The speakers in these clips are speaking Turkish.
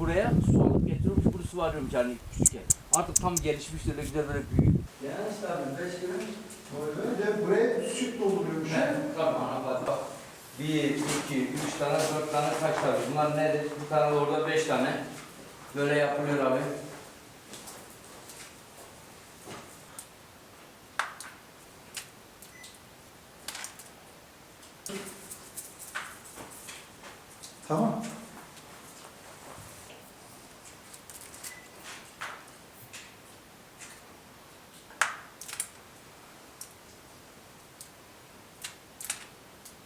buraya su alıp getiriyormuş. Bunu su arıyormuş yani küçükken. Artık tam gelişmiş öyle güzel böyle büyük. Yani işte abi 5 kilo. Böyle buraya süt dolduruyormuş. Tamam bak. 1, 2, 3 tane, 4 tane kaç tane? Bunlar nedir? Bir tane de orada 5 tane. Böyle yapılıyor abi. Tamam.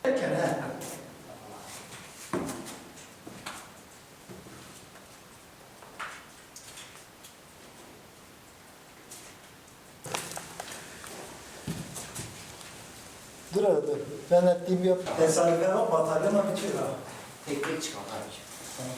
Erken he. Dur hadi dur. Ben ettiğimi yap. Tesadüfe bak batarya mı bitiyor ha? Tek tek çıkar abi. Tamam.